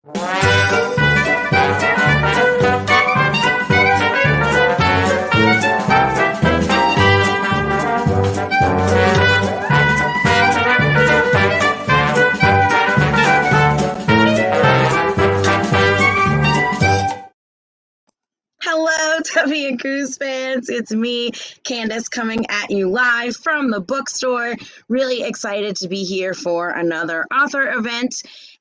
Hello, Tuffy and Cruise fans. It's me, Candace, coming at you live from the bookstore. Really excited to be here for another author event.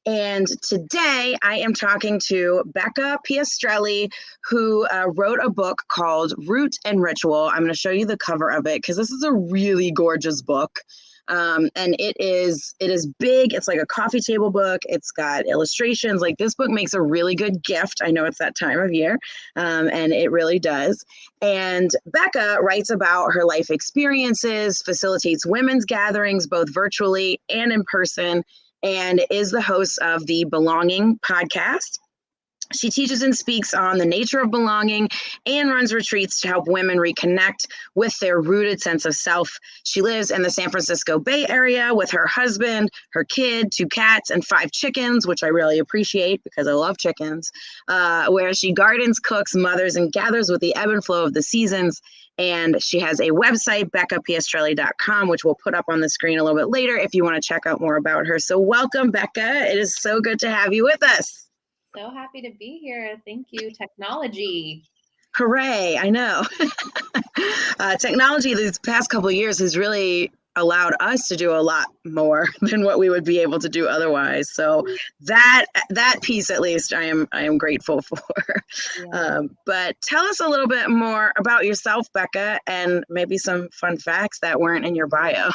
And today I am talking to Becca Piastrelli, who wrote a book called Root and Ritual. I'm going to show you the cover of it because this is a really gorgeous book. And it is big. It's like a coffee table book. It's got illustrations. Like, this book makes a really good gift. I know it's that time of year, and it really does. And Becca writes about her life experiences, facilitates women's gatherings, both virtually and in person, and is the host of the Belonging podcast. She teaches and speaks on the nature of belonging and runs retreats to help women reconnect with their rooted sense of self. She lives in the San Francisco Bay Area with her husband, her kid, 2 cats, and 5 chickens, which I really appreciate because I love chickens, where she gardens, cooks, mothers, and gathers with the ebb and flow of the seasons. And she has a website, BeccaPiastrelli.com, which we'll put up on the screen a little bit later if you want to check out more about her. So welcome, Becca. It is so good to have you with us. So happy to be here. Thank you, technology. Hooray, I know. Technology these past couple of years has really allowed us to do a lot more than what we would be able to do otherwise. So that piece, at least, I am grateful for. Yeah. But tell us a little bit more about yourself, Becca, and maybe some fun facts that weren't in your bio.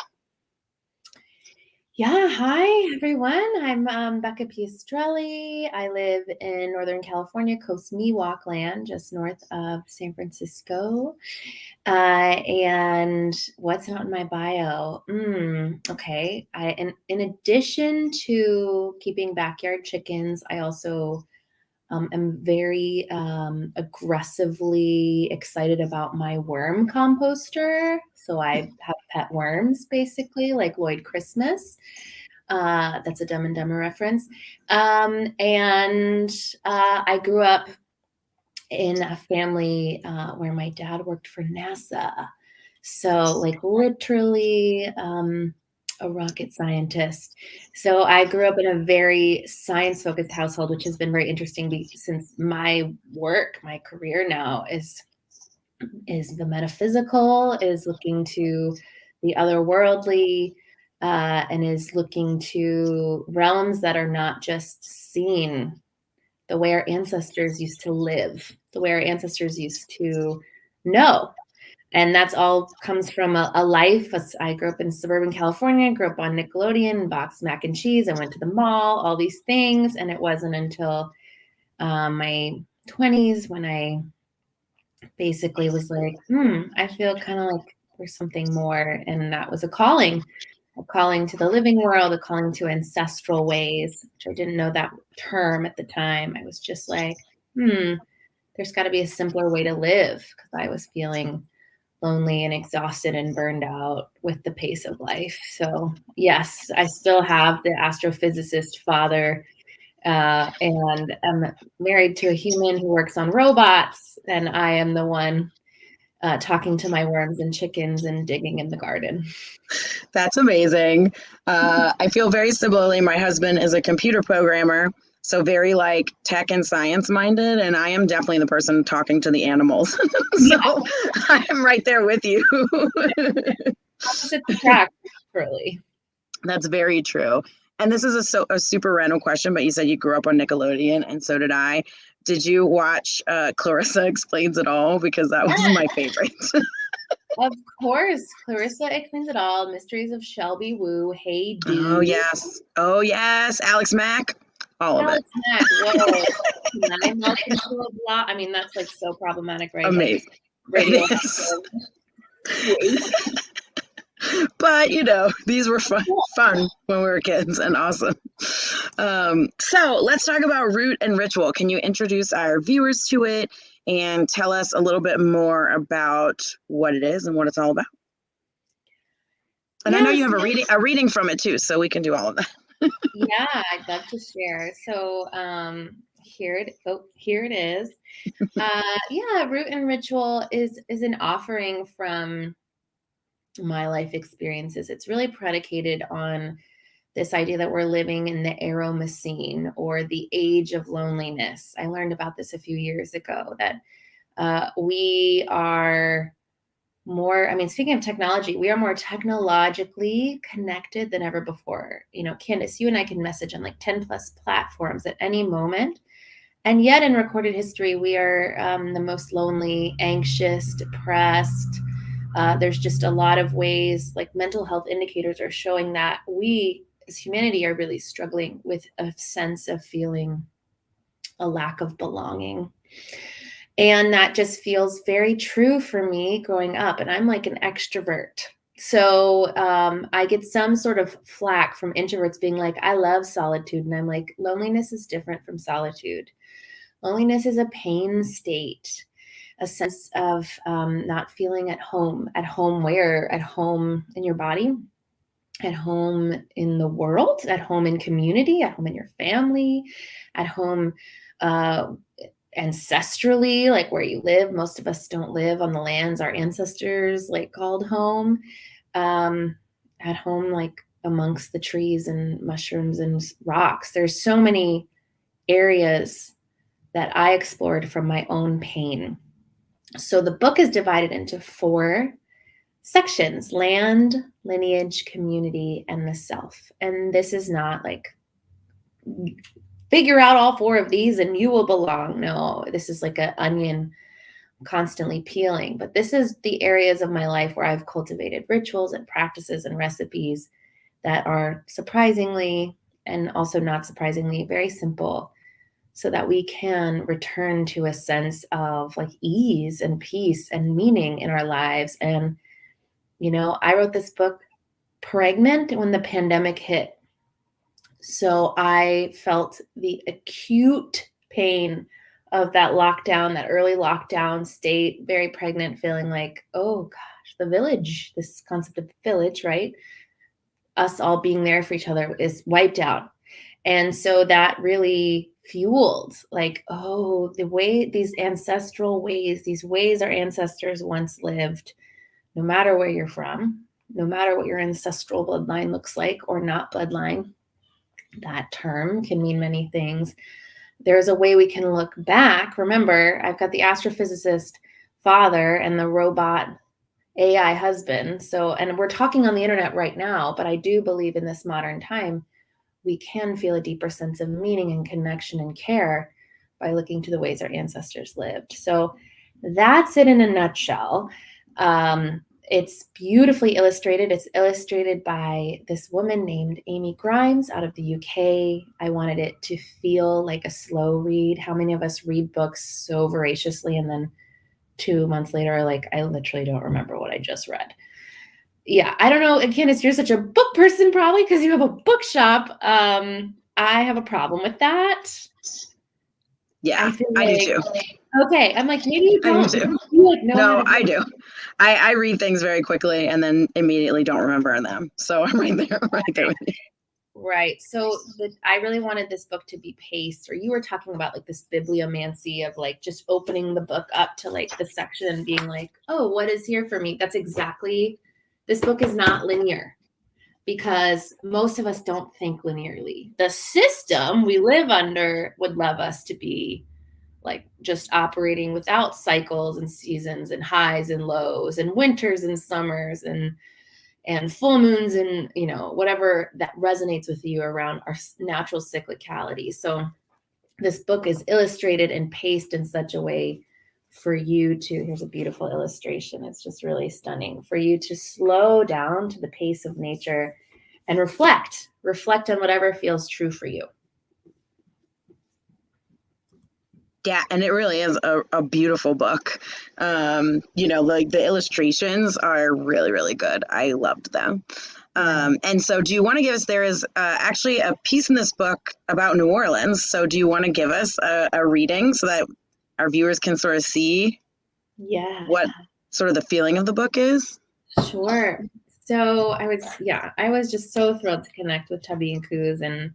Yeah, hi everyone. I'm Becca Piastrelli. I live in Northern California, Coast Miwok land, just north of San Francisco. And what's not in my bio? Okay. In addition to keeping backyard chickens, I also am very aggressively excited about my worm composter. So I have pet worms, basically, like Lloyd Christmas. That's a Dumb and Dumber reference. And I grew up in a family where my dad worked for NASA. So, like, literally a rocket scientist. So I grew up in a very science-focused household, which has been very interesting since my work, my career now is the metaphysical, is looking to the otherworldly, and is looking to realms that are not just seen, the way our ancestors used to live, the way our ancestors used to know. And that's all comes from a life. I grew up in suburban California, grew up on Nickelodeon, boxed mac and cheese. I went to the mall, all these things. And it wasn't until my 20s when I basically was like, I feel kind of like there's something more. And that was a calling to the living world, a calling to ancestral ways, which I didn't know that term at the time. I was just like, there's got to be a simpler way to live, because I was feeling lonely and exhausted and burned out with the pace of life. So yes, I still have the astrophysicist father, and I'm married to a human who works on robots, and I am the one talking to my worms and chickens and digging in the garden. That's amazing. I feel very similarly. My husband is a computer programmer, so very like tech and science minded, and I am definitely the person talking to the animals. So I am right there with you. Opposite attract, really. That's very true. And this is a super random question, but you said you grew up on Nickelodeon, and so did I. Did you watch Clarissa Explains It All? Because that was my favorite. Of course. Clarissa Explains It All, Mysteries of Shelby Woo, Hey Dude. Oh, yes. Alex Mack. All of it. Mack, whoa. I mean, that's like so problematic, right? Amazing. Like, but, these were fun when we were kids and awesome. So let's talk about Root and Ritual. Can you introduce our viewers to it and tell us a little bit more about what it is and what it's all about? And I know you have a reading from it too, so we can do all of that. Yeah, I'd love to share. So here it is. Yeah, Root and Ritual is an offering from my life experiences. It's really predicated on this idea that we're living in the Eromacene, or the age of loneliness. I learned about this a few years ago, that we are more, I mean, speaking of technology, we are more technologically connected than ever before. You know, Candace, you and I can message on like 10 plus platforms at any moment. And yet, in recorded history, we are the most lonely, anxious, depressed. There's just a lot of ways, like mental health indicators are showing that we as humanity are really struggling with a sense of feeling a lack of belonging. And that just feels very true for me growing up. And I'm like an extrovert. So I get some sort of flack from introverts being like, I love solitude. And I'm like, loneliness is different from solitude. Loneliness is a pain state, a sense of not feeling at home. At home where? At home in your body, at home in the world, at home in community, at home in your family, at home ancestrally, like where you live. Most of us don't live on the lands our ancestors like called home. At home, like amongst the trees and mushrooms and rocks. There's so many areas that I explored from my own pain. So the book is divided into 4 sections: land, lineage, community, and the self. And this is not like figure out all 4 of these and you will belong. No, this is like an onion constantly peeling. But this is the areas of my life where I've cultivated rituals and practices and recipes that are surprisingly, and also not surprisingly, very simple, so that we can return to a sense of like ease and peace and meaning in our lives. And, you know, I wrote this book pregnant when the pandemic hit. So I felt the acute pain of that lockdown, that early lockdown state, very pregnant, feeling like, oh gosh, the village, this concept of village, right? Us all being there for each other is wiped out. And so that really fueled like, oh, the way, these ancestral ways, these ways our ancestors once lived, no matter where you're from, no matter what your ancestral bloodline looks like or not bloodline, that term can mean many things. There's a way we can look back. Remember, I've got the astrophysicist father and the robot AI husband. So, and we're talking on the internet right now, but I do believe in this modern time, we can feel a deeper sense of meaning and connection and care by looking to the ways our ancestors lived. So that's it in a nutshell. It's beautifully illustrated. It's illustrated by this woman named Amy Grimes out of the UK. I wanted it to feel like a slow read. How many of us read books so voraciously and then 2 months later, like, I literally don't remember what I just read? Yeah, I don't know. And Candace, you're such a book person probably because you have a bookshop. I have a problem with that. Yeah, I feel I do like, too. okay, I'm like, maybe you I do don't. too. You like know how No, to do I it. do. I read things very quickly and then immediately don't remember them. So I'm right there with you. Right. So I really wanted this book to be paced, or you were talking about like this bibliomancy of like just opening the book up to like the section and being like, oh, what is here for me? That's exactly, this book is not linear because most of us don't think linearly. The system we live under would love us to be like just operating without cycles and seasons and highs and lows and winters and summers and full moons and, you know, whatever that resonates with you around our natural cyclicality. So this book is illustrated and paced in such a way for you to, here's a beautiful illustration. It's just really stunning, for you to slow down to the pace of nature and reflect on whatever feels true for you. Yeah, and it really is a beautiful book. You know, like the illustrations are really, really good. I loved them. And so do you want to give us, there is actually a piece in this book about New Orleans. So do you want to give us a reading so that our viewers can sort of see Yeah, what sort of the feeling of the book is? sure. So I was just so thrilled to connect with Tubby and Coos, and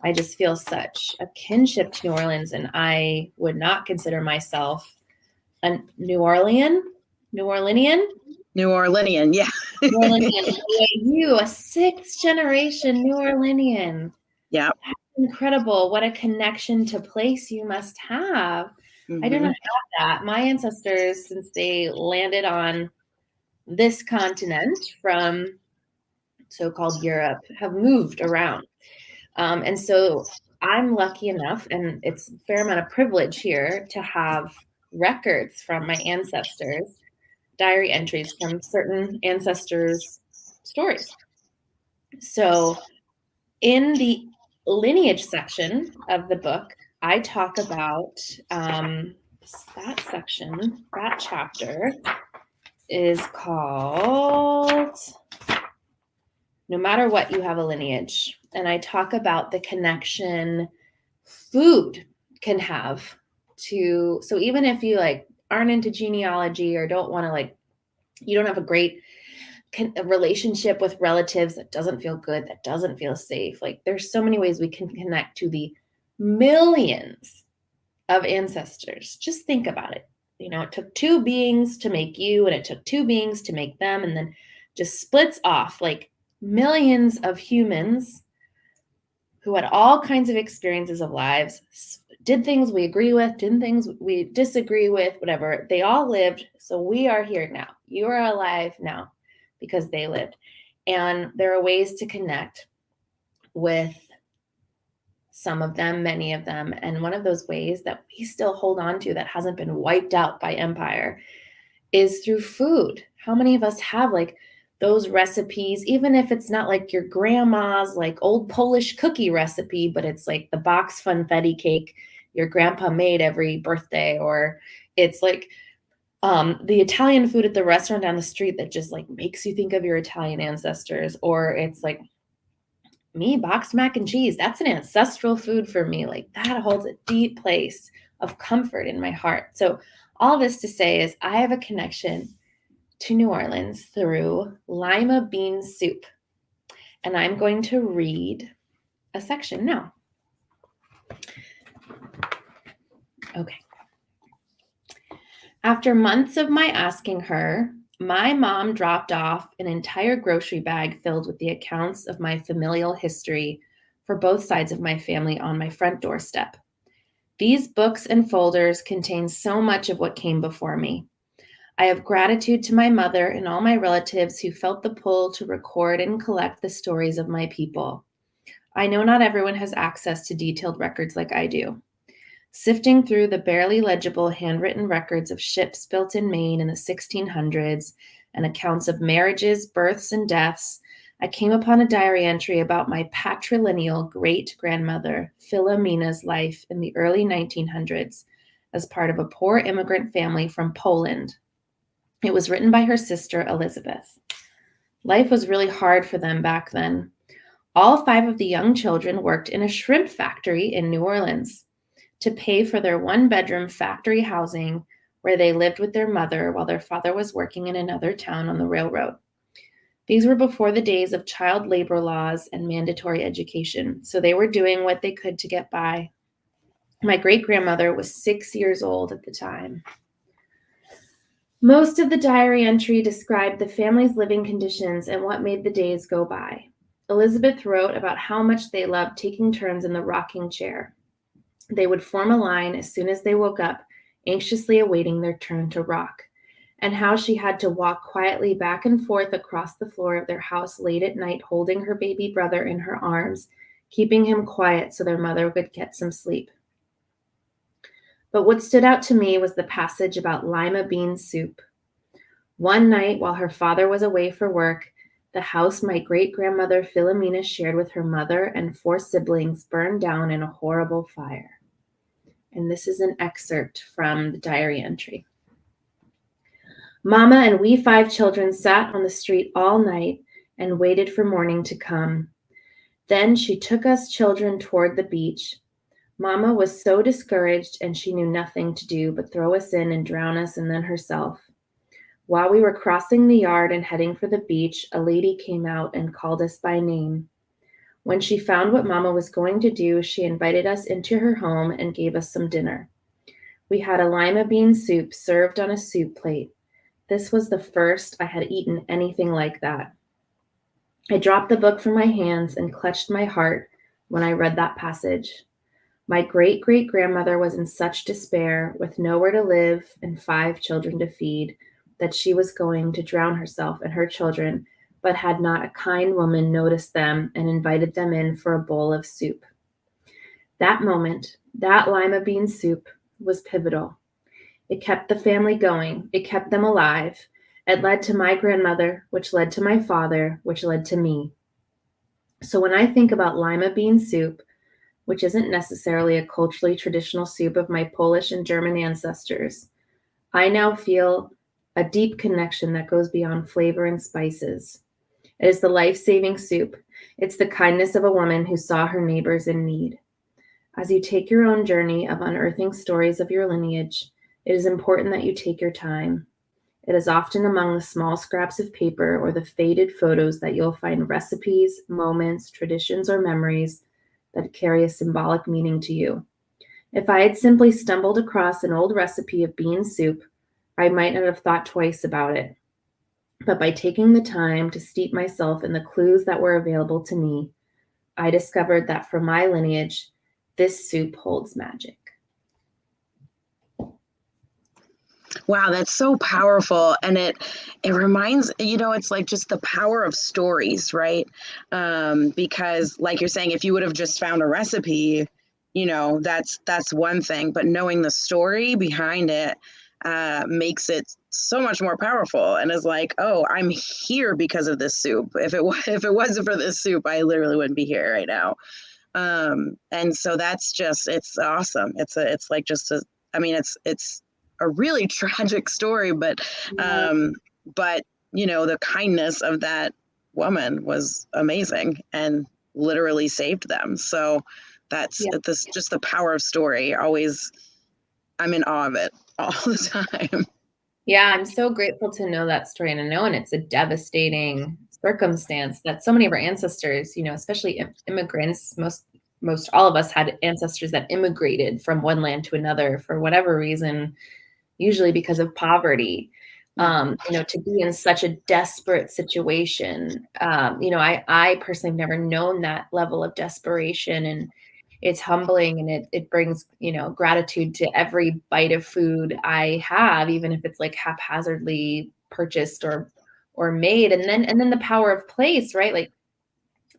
I just feel such a kinship to New Orleans, and I would not consider myself a New Orleanian. New Orleanian, yeah. New Orleanian. You, a sixth generation New Orleanian. Yeah. That's incredible. What a connection to place you must have. I do not have that. My ancestors, since they landed on this continent from so-called Europe, have moved around. And so I'm lucky enough, and it's a fair amount of privilege here, to have records from my ancestors, diary entries from certain ancestors' stories. So in the lineage section of the book, I talk about that section, that chapter is called No Matter What, You Have a Lineage. And I talk about the connection food can have to, so even if you like aren't into genealogy or don't want to like, you don't have a great relationship with relatives that doesn't feel good, that doesn't feel safe. Like there's so many ways we can connect to the millions of ancestors. Just think about it. You know, it took two beings to make you, and it took two beings to make them, and then just splits off like millions of humans who had all kinds of experiences of lives, did things we agree with, did things we disagree with, whatever. They all lived. So we are here now. You are alive now because they lived. And there are ways to connect with some of them, many of them. And one of those ways that we still hold on to that hasn't been wiped out by empire is through food. How many of us have like those recipes, even if it's not like your grandma's like old Polish cookie recipe, but it's like the box funfetti cake your grandpa made every birthday, or it's like the Italian food at the restaurant down the street that just like makes you think of your Italian ancestors, or it's like me, boxed mac and cheese. That's an ancestral food for me. Like that holds a deep place of comfort in my heart. So all this to say is I have a connection to New Orleans through lima bean soup. And I'm going to read a section now. Okay. After months of my asking her, my mom dropped off an entire grocery bag filled with the accounts of my familial history for both sides of my family on my front doorstep. These books and folders contain so much of what came before me. I have gratitude to my mother and all my relatives who felt the pull to record and collect the stories of my people. I know not everyone has access to detailed records like I do. Sifting through the barely legible handwritten records of ships built in Maine in the 1600s and accounts of marriages, births, and deaths, I came upon a diary entry about my patrilineal great-grandmother, Philomena's life in the early 1900s as part of a poor immigrant family from Poland. It was written by her sister, Elizabeth. Life was really hard for them back then. All 5 of the young children worked in a shrimp factory in New Orleans to pay for their one-bedroom factory housing where they lived with their mother while their father was working in another town on the railroad. These were before the days of child labor laws and mandatory education, so they were doing what they could to get by. My great-grandmother was 6 years old at the time. Most of the diary entry described the family's living conditions and what made the days go by. Elizabeth wrote about how much they loved taking turns in the rocking chair. They would form a line as soon as they woke up, anxiously awaiting their turn to rock, and how she had to walk quietly back and forth across the floor of their house late at night, holding her baby brother in her arms, keeping him quiet so their mother would get some sleep. But what stood out to me was the passage about lima bean soup. One night, while her father was away for work, the house my great-grandmother Philomena shared with her mother and 4 siblings burned down in a horrible fire. And this is an excerpt from the diary entry. Mama and we 5 children sat on the street all night and waited for morning to come. Then she took us children toward the beach. Mama was so discouraged and she knew nothing to do but throw us in and drown us and then herself. While we were crossing the yard and heading for the beach, a lady came out and called us by name. When she found what Mama was going to do, she invited us into her home and gave us some dinner. We had a lima bean soup served on a soup plate. This was the first I had eaten anything like that. I dropped the book from my hands and clutched my heart when I read that passage. My great great grandmother was in such despair, with nowhere to live and 5 children to feed, that she was going to drown herself and her children, but had not a kind woman noticed them and invited them in for a bowl of soup. That moment, that lima bean soup, was pivotal. It kept the family going, it kept them alive. It led to my grandmother, which led to my father, which led to me. So when I think about lima bean soup, which isn't necessarily a culturally traditional soup of my Polish and German ancestors, I now feel a deep connection that goes beyond flavor and spices. It is the life-saving soup. It's the kindness of a woman who saw her neighbors in need. As you take your own journey of unearthing stories of your lineage, it is important that you take your time. It is often among the small scraps of paper or the faded photos that you'll find recipes, moments, traditions, or memories that carry a symbolic meaning to you. If I had simply stumbled across an old recipe of bean soup, I might not have thought twice about it. But by taking the time to steep myself in the clues that were available to me, I discovered that for my lineage, this soup holds magic. Wow, that's so powerful. And it reminds, it's like just the power of stories, right? Because like you're saying, if you would have just found a recipe, that's one thing, but knowing the story behind it makes it so much more powerful and is like, oh, I'm here because of this soup. If it wasn't for this soup, I literally wouldn't be here right now. And so it's awesome. It's like just a, I mean, it's a really tragic story, but the kindness of that woman was amazing and literally saved them. So that's Yeah. this just the power of story. Always, I'm in awe of it all the time. Yeah, I'm so grateful to know that story and to know, and it's a devastating circumstance that so many of our ancestors, especially immigrants, most all of us had ancestors that immigrated from one land to another for whatever reason, usually because of poverty. To be in such a desperate situation, I personally have never known that level of desperation, and it's humbling, and it brings, gratitude to every bite of food I have, even if it's like haphazardly purchased or made. And then the power of place, right? Like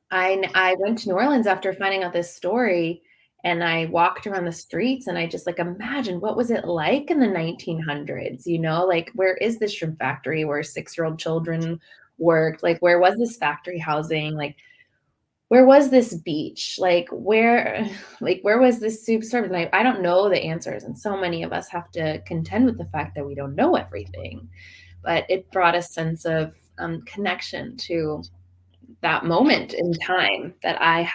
I went to New Orleans after finding out this story, and I walked around the streets, and I just like imagined what was it like in the 1900s, like where is this shrimp factory where 6-year-old children worked? Like where was this factory housing? Like where was this beach? Where was this soup served? And I don't know the answers. And so many of us have to contend with the fact that we don't know everything. But it brought a sense of connection to that moment in time that I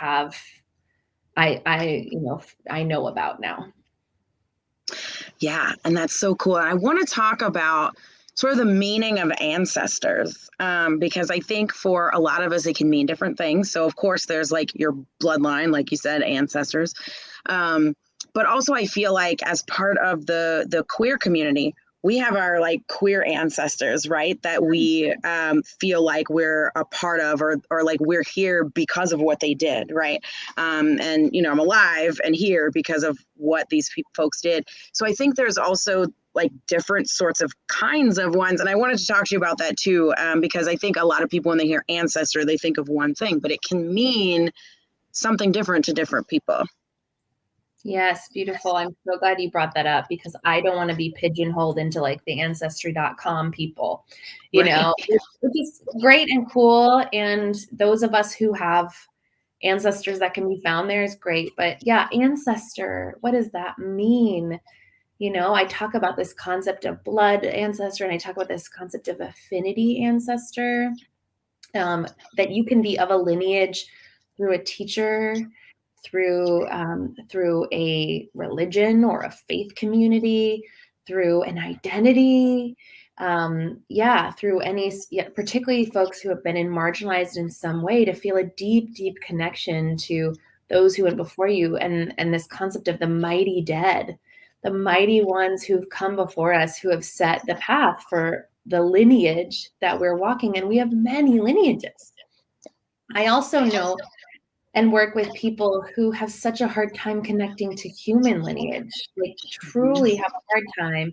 know about now. Yeah, and that's so cool. And I want to talk about sort of the meaning of ancestors, because I think for a lot of us, it can mean different things. So, of course, there's like your bloodline, like you said, ancestors. But also, I feel like as part of the queer community, we have our like queer ancestors, right? That we feel like we're a part of, or like we're here because of what they did, right? And I'm alive and here because of what these folks did. So I think there's also like different sorts of kinds of ones, and I wanted to talk to you about that too, because I think a lot of people when they hear ancestor, they think of one thing, but it can mean something different to different people. Yes, beautiful. I'm so glad you brought that up because I don't want to be pigeonholed into like the ancestry.com people, Right. which is great and cool. And those of us who have ancestors that can be found there is great. But yeah, ancestor, what does that mean? I talk about this concept of blood ancestor, and I talk about this concept of affinity ancestor, that you can be of a lineage through a teacher, through a religion or a faith community, through an identity, through particularly folks who have been marginalized in some way, to feel a deep, deep connection to those who went before you, and this concept of the mighty dead, the mighty ones who've come before us, who have set the path for the lineage that we're walking. And we have many lineages. I also know and work with people who have such a hard time connecting to human lineage, like truly have a hard time,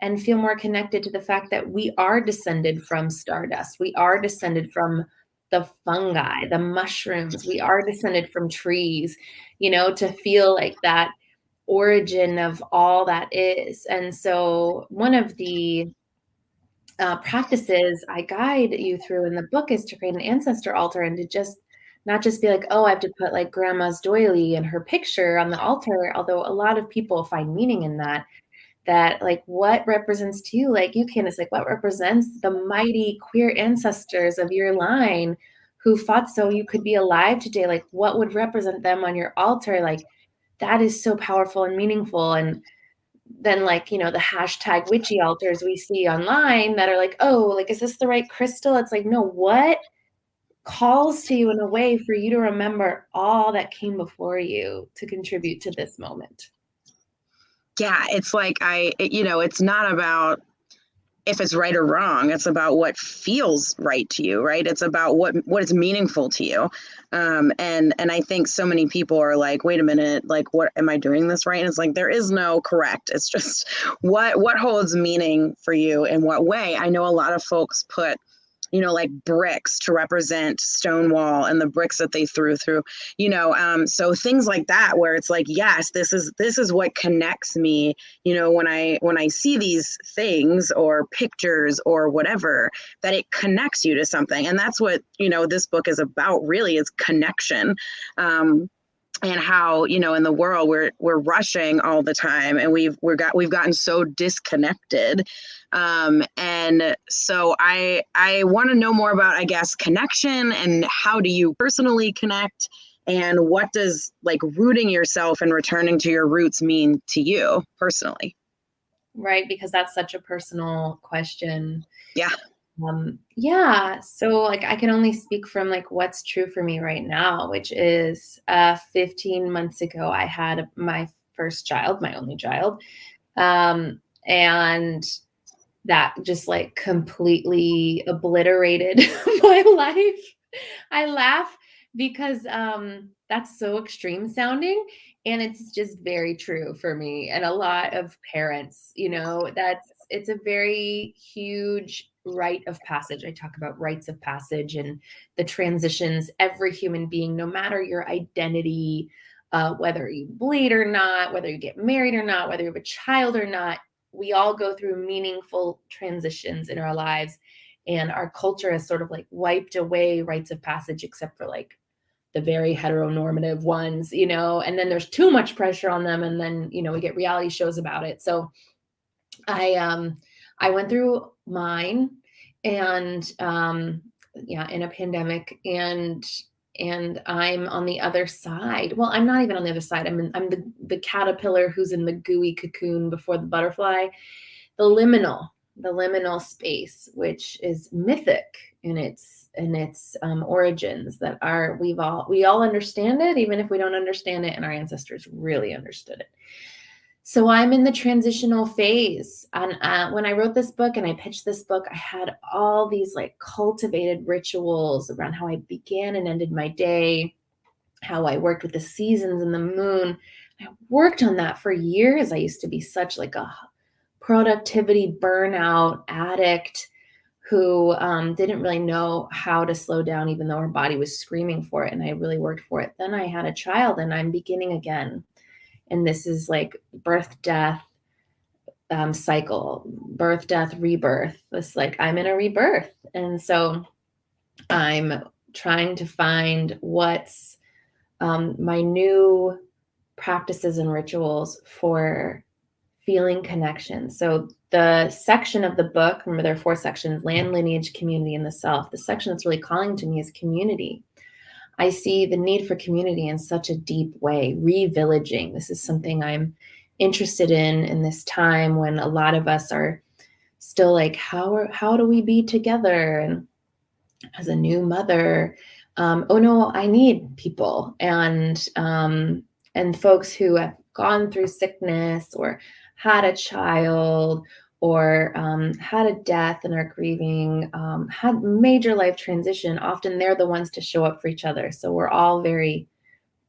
and feel more connected to the fact that we are descended from stardust. We are descended from the fungi, the mushrooms. We are descended from trees, to feel like that origin of all that is. And so one of the practices I guide you through in the book is to create an ancestor altar, and to just not just be like, oh, I have to put like grandma's doily and her picture on the altar, although a lot of people find meaning in that like what represents to you, like you, Candace, like what represents the mighty queer ancestors of your line who fought so you could be alive today, like what would represent them on your altar? Like that is so powerful and meaningful. And then like, the hashtag witchy altars we see online that are like, oh, like, is this the right crystal? It's like, no, what calls to you in a way for you to remember all that came before you to contribute to this moment? Yeah, it's like it's not about if it's right or wrong. It's about what feels right to you, right? It's about what is meaningful to you. And I think so many people are like, wait a minute, like, what am I doing this right? And it's like, there is no correct. It's just what holds meaning for you in what way. I know a lot of folks put like bricks to represent Stonewall and the bricks that they threw through, so things like that, where it's like, yes, this is what connects me, when I see these things or pictures or whatever, that it connects you to something. And that's what, this book is about, really, is connection. And how, in the world we're rushing all the time, and we've gotten so disconnected. And so I want to know more about, I guess, connection, and how do you personally connect, and what does like rooting yourself and returning to your roots mean to you personally? Right, because that's such a personal question. Yeah. So like I can only speak from like what's true for me right now, which is 15 months ago I had my first child, my only child. And that just like completely obliterated my life. I laugh because that's so extreme sounding, and it's just very true for me and a lot of parents. It's a very huge rite of passage. I talk about rites of passage and the transitions every human being, no matter your identity, whether you bleed or not, whether you get married or not, whether you have a child or not, we all go through meaningful transitions in our lives. And our culture has sort of like wiped away rites of passage, except for like the very heteronormative ones, and then there's too much pressure on them. And then, we get reality shows about it. So I went through mine, and in a pandemic, and I'm on the other side. Well, I'm not even on the other side. I'm the caterpillar who's in the gooey cocoon before the butterfly, the liminal space, which is mythic in its origins, that we all understand it, even if we don't understand it, and our ancestors really understood it. So I'm in the transitional phase. And when I wrote this book and I pitched this book, I had all these like cultivated rituals around how I began and ended my day, how I worked with the seasons and the moon. I worked on that for years. I used to be such like a productivity burnout addict who didn't really know how to slow down, even though her body was screaming for it. And I really worked for it. Then I had a child, and I'm beginning again. And this is like birth, death, cycle, birth, death, rebirth. It's like I'm in a rebirth. And so I'm trying to find what's my new practices and rituals for feeling connection. So the section of the book, remember there are 4 sections: land, lineage, community, and the self. The section that's really calling to me is community. I see the need for community in such a deep way. Revillaging. This is something I'm interested in this time when a lot of us are still like, how do we be together? And as a new mother, oh no, I need people, and folks who have gone through sickness or had a child or had a death and are grieving, had major life transition. Often they're the ones to show up for each other. So we're all very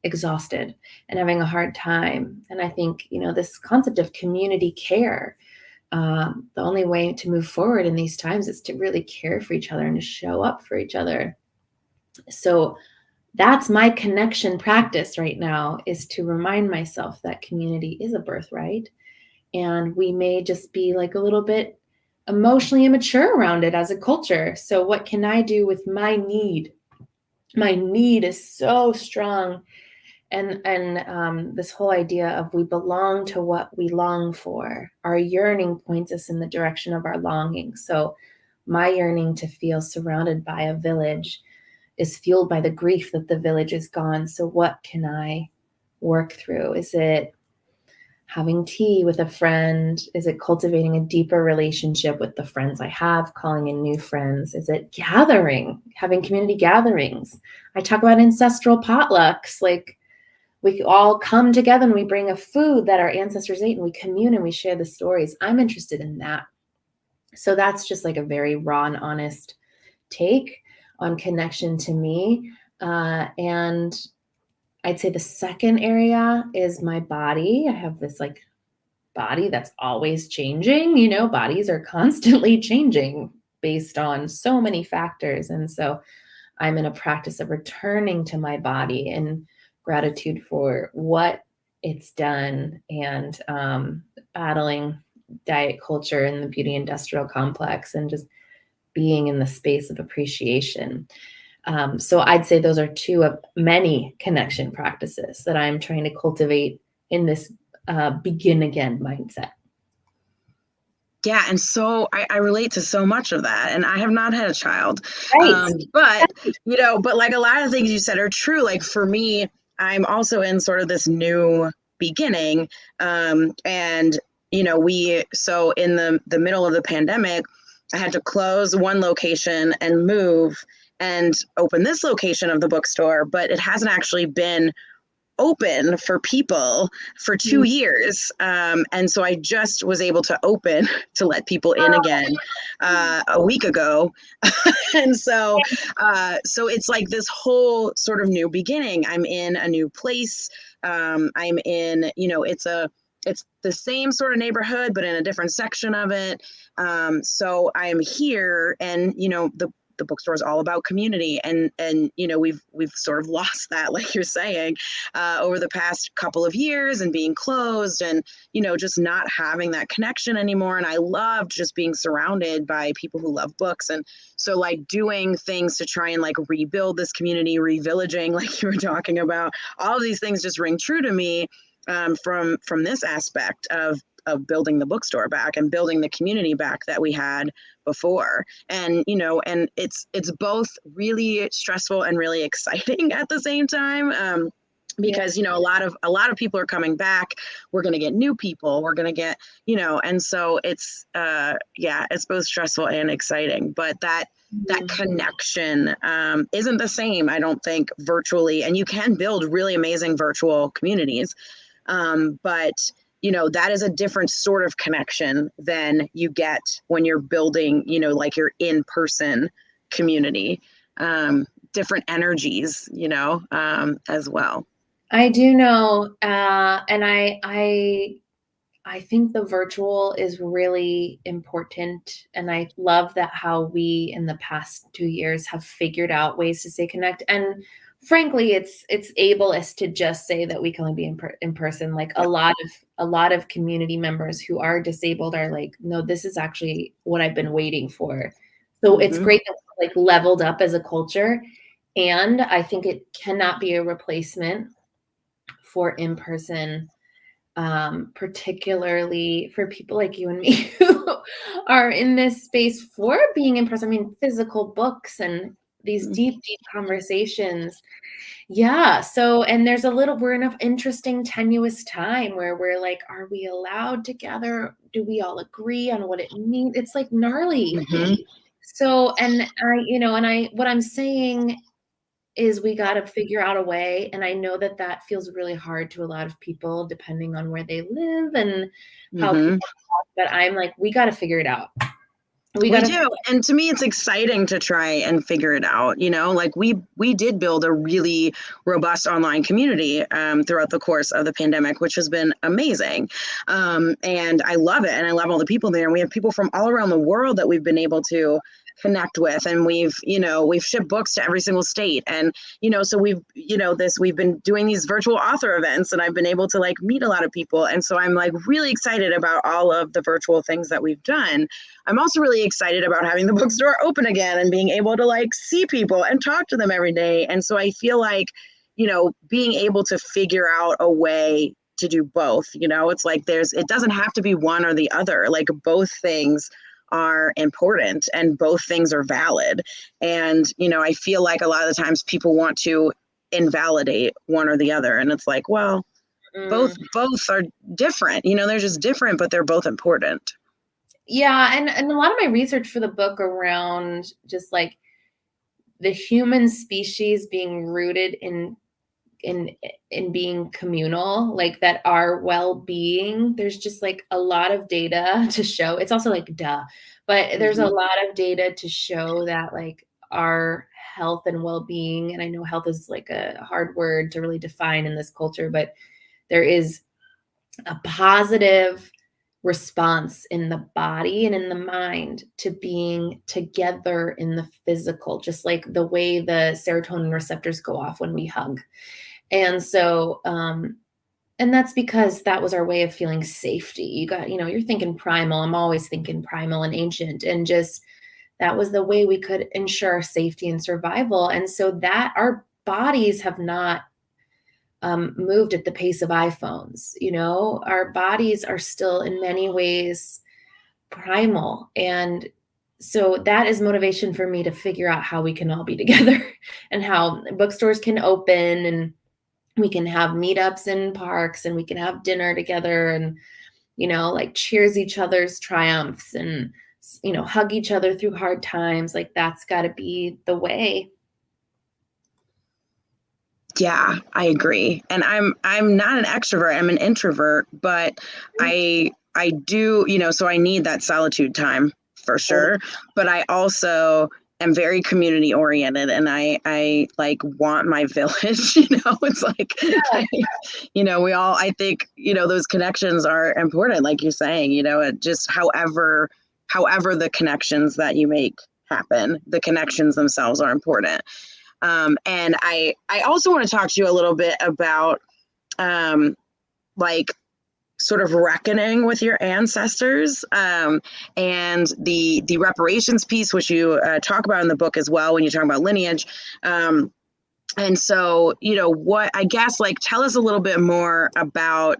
exhausted and having a hard time. And I think, this concept of community care, the only way to move forward in these times is to really care for each other and to show up for each other. So that's my connection practice right now, is to remind myself that community is a birthright. And we may just be like a little bit emotionally immature around it as a culture. So what can I do with my need? My need is so strong. And this whole idea of we belong to what we long for. Our yearning points us in the direction of our longing. So my yearning to feel surrounded by a village is fueled by the grief that the village is gone. So what can I work through? Is it having tea with a friend? Is it cultivating a deeper relationship with the friends I have, calling in new friends? Is it having community gatherings? I talk about ancestral potlucks, like we all come together and we bring a food that our ancestors ate and we commune and we share the stories. I'm interested in that. So that's just like a very raw and honest take on connection to me. And I'd say the second area is my body. I have this like body that's always changing. Bodies are constantly changing based on so many factors. And so I'm in a practice of returning to my body and gratitude for what it's done, and battling diet culture and the beauty industrial complex, and just being in the space of appreciation. So I'd say those are two of many connection practices that I'm trying to cultivate in this begin again mindset. Yeah, and so I relate to so much of that, and I have not had a child. Right. But like a lot of things you said are true. Like for me, I'm also in sort of this new beginning, and so in the middle of the pandemic, I had to close one location and move and open this location of the bookstore, but it hasn't actually been open for people for 2 years. And so I just was able to open to let people in again a week ago. And so it's like this whole sort of new beginning. I'm in a new place. I'm in, it's the same sort of neighborhood, but in a different section of it. So I'm here, and the bookstore is all about community, and we've sort of lost that, like you're saying, over the past couple of years, and being closed, and just not having that connection anymore. And I loved just being surrounded by people who love books, and so like doing things to try and like rebuild this community, revillaging, like you were talking about. All of these things just ring true to me, from this aspect of building the bookstore back and building the community back that we had before. And and it's both really stressful and really exciting at the same time, because a lot of people are coming back. We're going to get new people, we're going to get and so it's it's both stressful and exciting. But that connection isn't the same, I don't think, virtually. And you can build really amazing virtual communities, but that is a different sort of connection than you get when you're building, like your in-person community, different energies, as well. I do know, and I think the virtual is really important, and I love that how we in the past 2 years have figured out ways to stay connected. And frankly, it's ableist to just say that we can only be in person. Like a lot of community members who are disabled are like, no, this is actually what I've been waiting for. So it's great that we're like leveled up as a culture, and I think it cannot be a replacement for in-person, particularly for people like you and me who are in this space for being in person. I mean, physical books and these deep conversations. Yeah. So, and we're in an interesting, tenuous time where we're like, are we allowed to gather do we all agree on what it means? It's like gnarly. Mm-hmm. So, and what I'm saying is we got to figure out a way. And I know that feels really hard to a lot of people, depending on where they live and how Mm-hmm. people talk. But I'm like, we got to figure it out. We do. And to me, it's exciting to try and figure it out. Like we did build a really robust online community throughout the course of the pandemic, which has been amazing. And I love it. And I love all the people there. And we have people from all around the world that we've been able to connect with. And we've shipped books to every single state. And, so we've been doing these virtual author events, and I've been able to like meet a lot of people. And so I'm like really excited about all of the virtual things that we've done. I'm also really excited about having the bookstore open again and being able to like see people and talk to them every day. And so I feel like, being able to figure out a way to do both, it's like it doesn't have to be one or the other. Like both things are important and both things are valid. And, I feel like a lot of the times people want to invalidate one or the other. And it's like, well, both are different, they're just different, but they're both important. Yeah, and a lot of my research for the book around just like the human species being rooted in being communal, like that our well-being, there's just like a lot of data to show. It's also like but there's a lot of data to show that like our health and well-being, and I know health is like a hard word to really define in this culture, but there is a positive response in the body and in the mind to being together in the physical, just like the way the serotonin receptors go off when we hug. And so, and that's because that was our way of feeling safety. You're thinking primal. I'm always thinking primal and ancient, and just that was the way we could ensure safety and survival. And so that our bodies have not moved at the pace of iPhones. Our bodies are still in many ways primal. And so that is motivation for me to figure out how we can all be together and how bookstores can open, and we can have meetups in parks, and we can have dinner together, and, like cheers each other's triumphs, and, hug each other through hard times. Like that's got to be the way. Yeah, I agree. And I'm not an extrovert, I'm an introvert, but I do, so I need that solitude time for sure. But I also am very community oriented, and I like want my village, it's like, I think, those connections are important, like you're saying, it just however the connections that you make happen, the connections themselves are important. And I also want to talk to you a little bit about like sort of reckoning with your ancestors, and the reparations piece, which you talk about in the book as well when you talk about lineage. And so, what I guess, like, tell us a little bit more about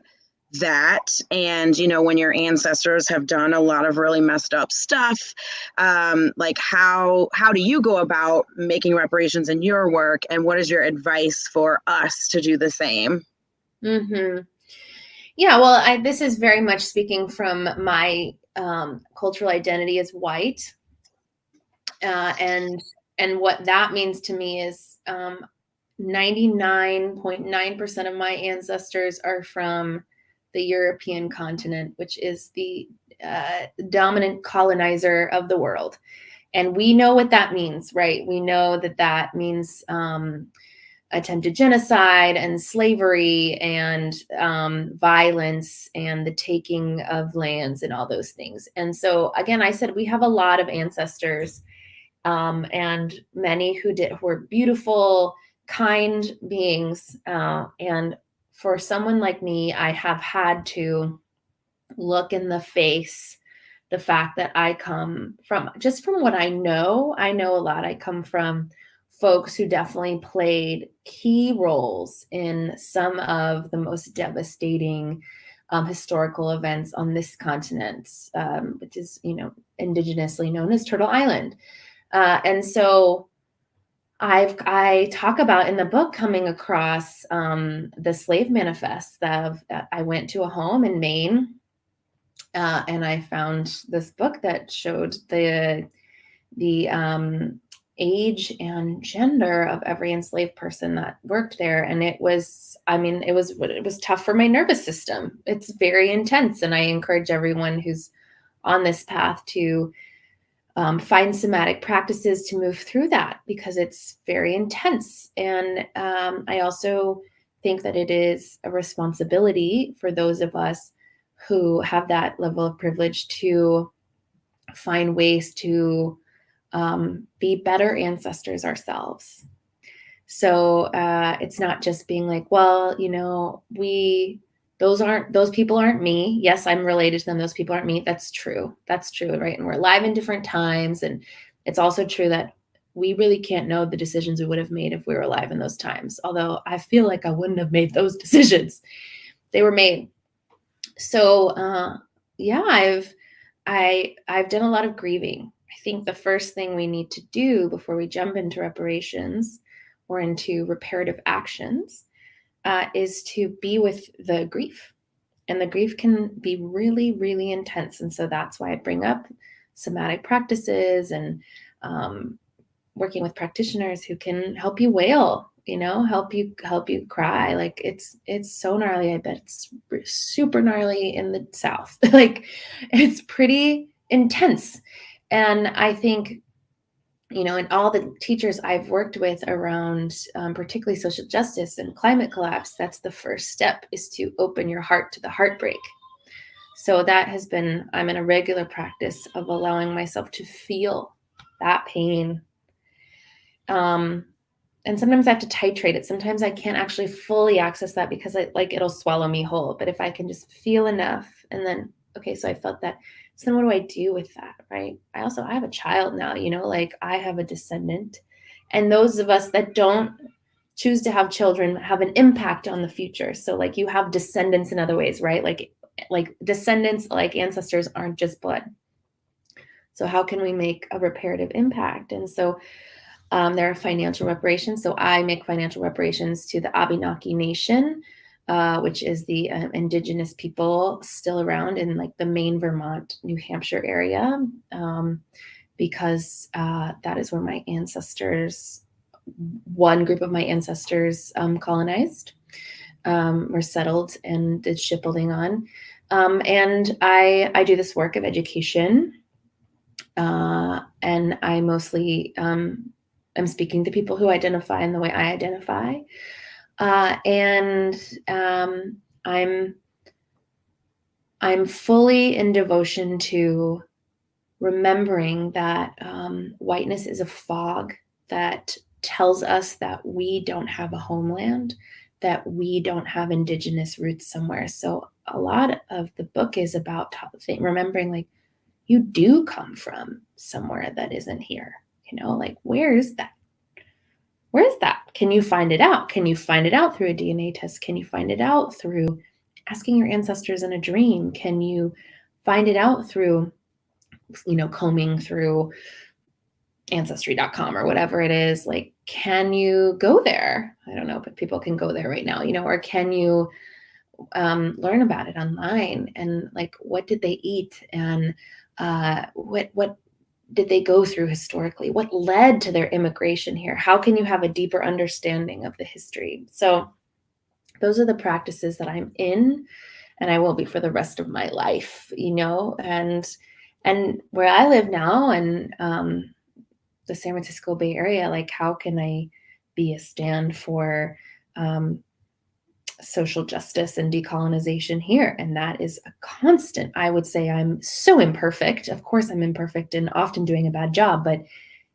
that. And, when your ancestors have done a lot of really messed up stuff, like how do you go about making reparations in your work? And what is your advice for us to do the same? Mm-hmm. Yeah, well, this is very much speaking from my cultural identity as white. And what that means to me is 99.9% of my ancestors are from the European continent, which is the dominant colonizer of the world. And we know what that means, right? We know that means attempted genocide and slavery and violence and the taking of lands and all those things. And so, again, I said we have a lot of ancestors, and many who were beautiful, kind beings. And for someone like me, I have had to look in the face the fact that I come from what I know a lot. I come from folks who definitely played key roles in some of the most devastating historical events on this continent, which is, indigenously known as Turtle Island. And so I talk about in the book coming across the slave manifest that I went to a home in Maine And I found this book that showed the age and gender of every enslaved person that worked there. And it was tough for my nervous system. It's very intense. And I encourage everyone who's on this path to find somatic practices to move through that, because it's very intense. And I also think that it is a responsibility for those of us who have that level of privilege to find ways to be better ancestors ourselves. So it's not just being like, well, those people aren't me. Yes, I'm related to them. Those people aren't me. That's true. That's true, right? And we're alive in different times. And it's also true that we really can't know the decisions we would have made if we were alive in those times. Although I feel like I wouldn't have made those decisions. They were made. So yeah, I've done a lot of grieving. I think the first thing we need to do before we jump into reparations or into reparative actions is to be with the grief. And the grief can be really, really intense. And so that's why I bring up somatic practices and working with practitioners who can help you wail, help you cry. Like it's so gnarly. I bet it's super gnarly in the South. Like it's pretty intense. And I think, and all the teachers I've worked with around particularly social justice and climate collapse, that's the first step, is to open your heart to the heartbreak. So that has been, I'm in a regular practice of allowing myself to feel that pain. And sometimes I have to titrate it. Sometimes I can't actually fully access that because it'll swallow me whole. But if I can just feel enough, and then, okay, so I felt that. So then what do I do with that, right? I have a child now, I have a descendant. And those of us that don't choose to have children have an impact on the future. So you have descendants in other ways, right? Like descendants, like ancestors, aren't just blood. So how can we make a reparative impact? And so there are financial reparations. So I make financial reparations to the Abenaki Nation, which is the indigenous people still around in the Maine, Vermont, New Hampshire area, because that is where my ancestors, one group of my ancestors colonized, were settled and did shipbuilding on. And I do this work of education, and I mostly I'm speaking to people who identify in the way I identify. And I'm fully in devotion to remembering that whiteness is a fog that tells us that we don't have a homeland, that we don't have indigenous roots somewhere. So a lot of the book is about remembering, you do come from somewhere that isn't here. Where is that? Where is that? Can you find it out? Can you find it out through a DNA test? Can you find it out through asking your ancestors in a dream? Can you find it out through, combing through ancestry.com or whatever it is? Can you go there? I don't know, but people can go there right now, or can you learn about it online? And what did they eat? And what did they go through historically? What led to their immigration here? How can you have a deeper understanding of the history? So those are the practices that I'm in, and I will be for the rest of my life, and where I live now, and the San Francisco Bay Area, how can I be a stand for social justice and decolonization here? And that is a constant. I would say I'm so imperfect. Of course, I'm imperfect and often doing a bad job, but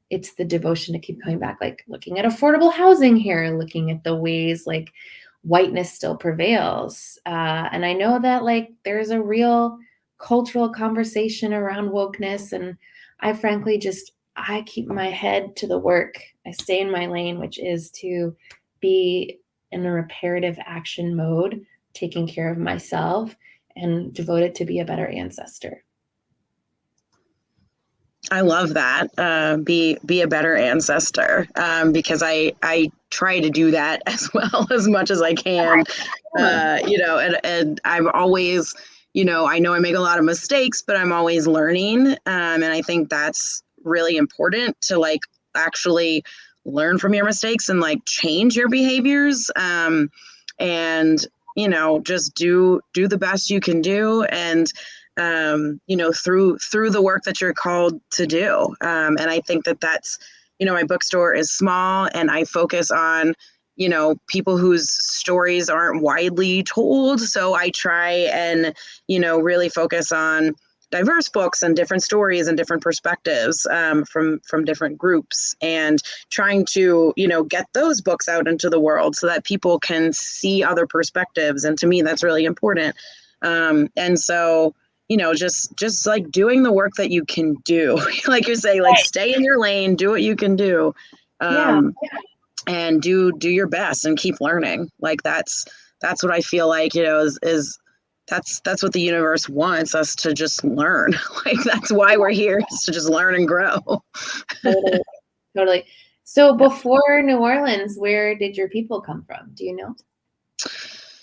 it's the devotion to keep coming back, looking at affordable housing here, looking at the ways whiteness still prevails. And I know that there's a real cultural conversation around wokeness. And I frankly I keep my head to the work. I stay in my lane, which is to be in a reparative action mode, taking care of myself, and devoted to be a better ancestor. I love that. Be a better ancestor, because I try to do that as well as much as I can. And I've always I know I make a lot of mistakes, but I'm always learning. And I think that's really important to like actually learn from your mistakes and like change your behaviors. And just do the best you can do, and through the work that you're called to do. And I think that's my bookstore is small, and I focus on people whose stories aren't widely told. So I try and really focus on diverse books and different stories and different perspectives, from different groups, and trying to get those books out into the world so that people can see other perspectives. And to me, that's really important. And so just like doing the work that you can do, like you're saying, like stay in your lane, do what you can do. Yeah. And do your best and keep learning. Like that's what I feel like, is that's what the universe wants us to just learn. Like that's why we're here, is to just learn and grow. Totally. Totally. So before New Orleans, where did your people come from? Do you know?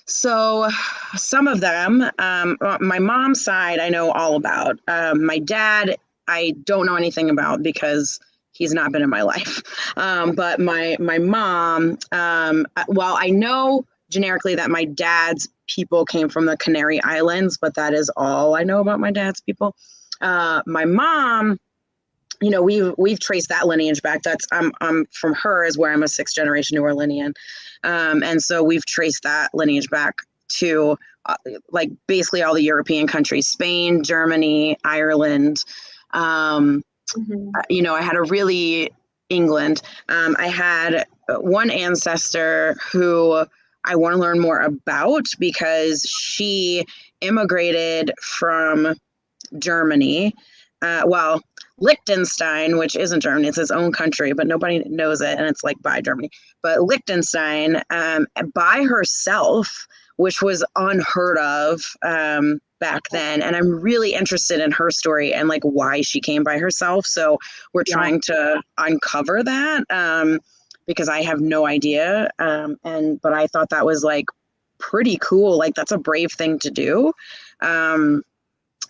So some of them, my mom's side, I know all about. My dad, I don't know anything about because he's not been in my life. But my mom, well, I know generically that my dad's people came from the Canary Islands, but that is all I know about my dad's people. My mom, we've traced that lineage back. That's I'm from her is where I'm a sixth generation New Orleanian. And so we've traced that lineage back to like basically all the European countries: Spain, Germany, Ireland. I had a really England. I had one ancestor who I want to learn more about because she immigrated from Germany. Well, Liechtenstein, which isn't Germany, it's its own country, but nobody knows it, and it's like by Germany. But Liechtenstein, by herself, which was unheard of back then. And I'm really interested in her story and like why she came by herself. So we're trying to uncover that, because I have no idea. But I thought that was like pretty cool. Like that's a brave thing to do.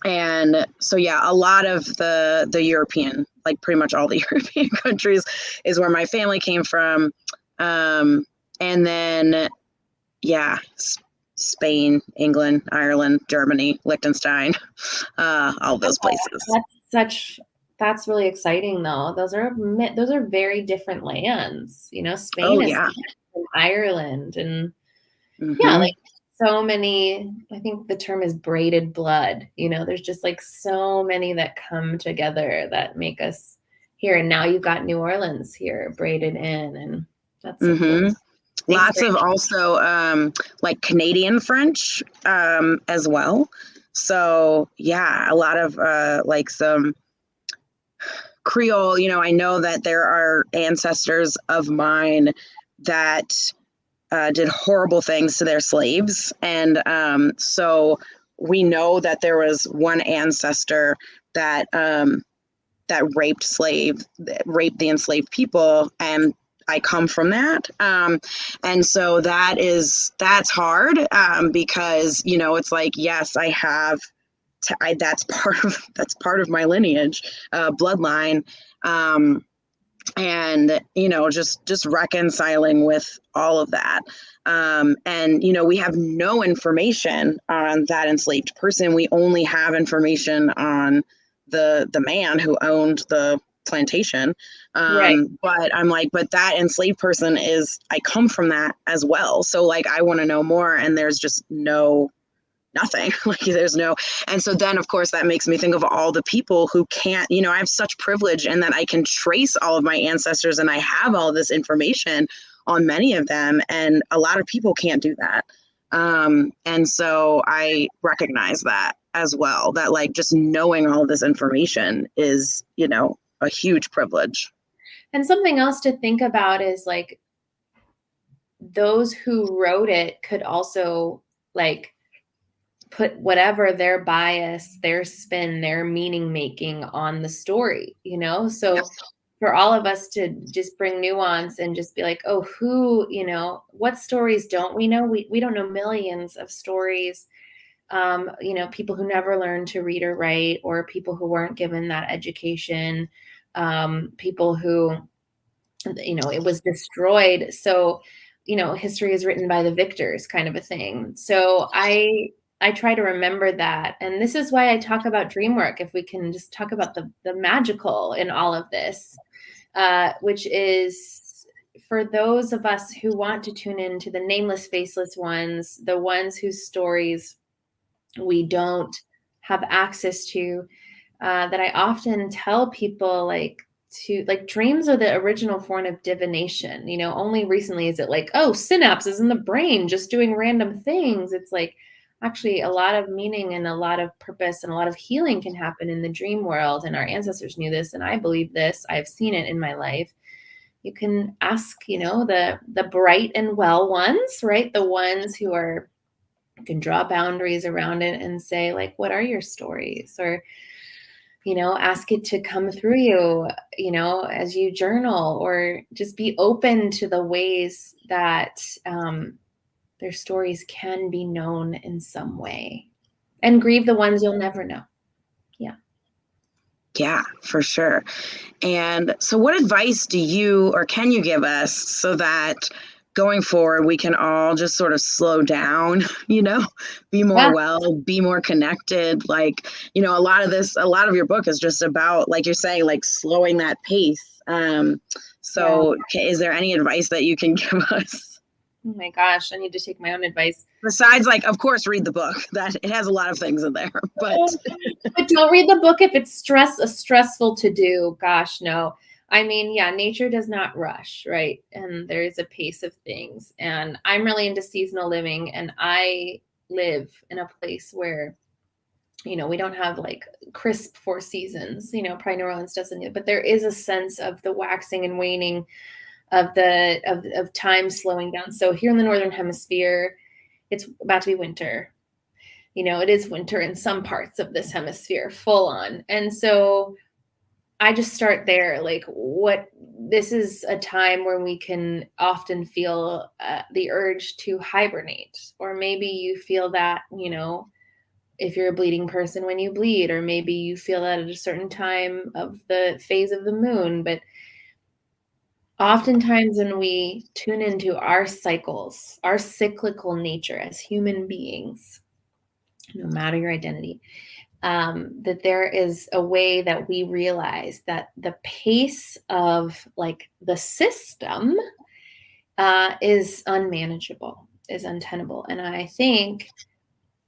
And so, a lot of the European, like pretty much all the European countries is where my family came from. And then, Spain, England, Ireland, Germany, Liechtenstein, all those places. That's really exciting though. Those are very different lands. Spain is from Ireland, and like so many, I think the term is braided blood. There's just like so many that come together that make us here. And now you've got New Orleans here braided in, and that's so cool. Lots of also like Canadian French as well. So a lot of like some Creole. I know that there are ancestors of mine that did horrible things to their slaves. And so we know that there was one ancestor that raped the enslaved people, and I come from that. And so that's hard, because it's like, yes, I have that's part of my lineage, bloodline. And just reconciling with all of that. And we have no information on that enslaved person. We only have information on the man who owned the plantation. But I'm like, but that enslaved person I come from that as well. So like, I want to know more, and there's just nothing. Like there's no. And so then of course that makes me think of all the people who can't, I have such privilege in that I can trace all of my ancestors, and I have all this information on many of them, and a lot of people can't do that. And so I recognize that as well, that like just knowing all this information is, a huge privilege. And something else to think about is like those who wrote it could also like put whatever their bias, their spin, their meaning making on the story, So for all of us to just bring nuance and just be like, oh, what stories don't we know? We don't know millions of stories people who never learned to read or write, or people who weren't given that education, people who, it was destroyed. So, history is written by the victors, kind of a thing. So I try to remember that. And this is why I talk about dream work. If we can just talk about the magical in all of this, which is for those of us who want to tune into the nameless, faceless ones, the ones whose stories we don't have access to, that I often tell people, dreams are the original form of divination. Only recently is it like, oh, synapses in the brain just doing random things. It's like actually a lot of meaning and a lot of purpose and a lot of healing can happen in the dream world. And our ancestors knew this, and I believe this. I've seen it in my life. You can ask, the bright and well ones, right? The ones who can draw boundaries around it and say, like, what are your stories? Or ask it to come through you, as you journal, or just be open to the ways that their stories can be known in some way, and grieve the ones you'll never know. Yeah. Yeah, for sure. And so what advice do you or can you give us so that going forward we can all just sort of slow down, be more be more connected? Like, a lot of your book is just about, like you're saying, like slowing that pace. Is there any advice that you can give us? Oh my gosh, I need to take my own advice. Besides, like, of course, read the book. That it has a lot of things in there, but don't read the book if it's stressful to do. Gosh, no. I mean, yeah, nature does not rush, right? And there is a pace of things. And I'm really into seasonal living, and I live in a place where, we don't have like crisp 4 seasons. Probably New Orleans doesn't, but there is a sense of the waxing and waning of time slowing down. So here in the Northern Hemisphere, it's about to be winter. It is winter in some parts of this hemisphere, full on. And so I just start there. Like, this is a time where we can often feel the urge to hibernate, or maybe you feel that, if you're a bleeding person when you bleed, or maybe you feel that at a certain time of the phase of the moon. But oftentimes when we tune into our cycles, our cyclical nature as human beings, no matter your identity, that there is a way that we realize that the pace of like the system is unmanageable, is untenable. And I think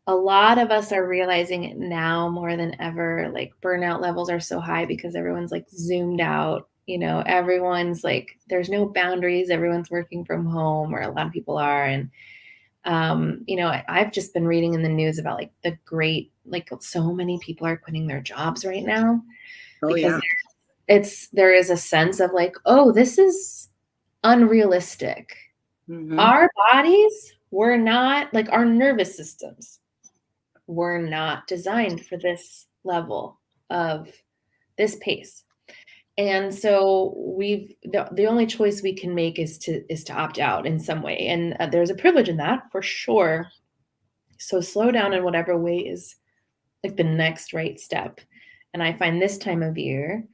a lot of us are realizing it now more than ever. Like, burnout levels are so high because everyone's like zoomed out. Everyone's like, there's no boundaries. Everyone's working from home, or a lot of people are. And I've just been reading in the news about so many people are quitting their jobs right now because there is a sense of like, oh, this is unrealistic. Mm-hmm. Our bodies were not, like, our nervous systems were not designed for this level of this pace. And so the only choice we can make is to opt out in some way. And there's a privilege in that, for sure. So slow down in whatever way is like the next right step. And I find this time of year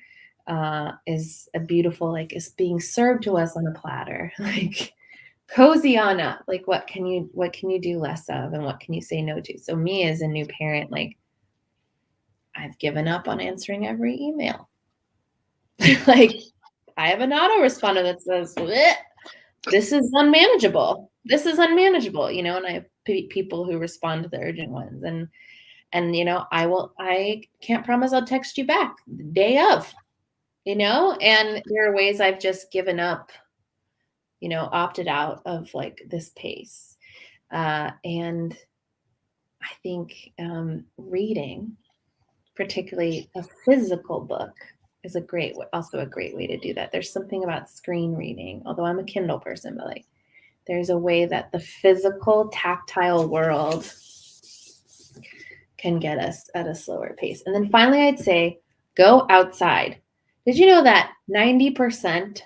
is a beautiful, like, is being served to us on a platter, like, cozy on up. Like, what can you do less of, and what can you say no to? So me as a new parent, like, I've given up on answering every email. Like, I have an autoresponder that says, this is unmanageable. This is unmanageable, and I have people who respond to the urgent ones. And I can't promise I'll text you back the day of, and there are ways I've just given up, opted out of like this pace. And I think reading, particularly a physical book, is also a great way to do that. There's something about screen reading, although I'm a Kindle person, but like, there's a way that the physical, tactile world can get us at a slower pace. And then finally, I'd say go outside. Did you know that 90%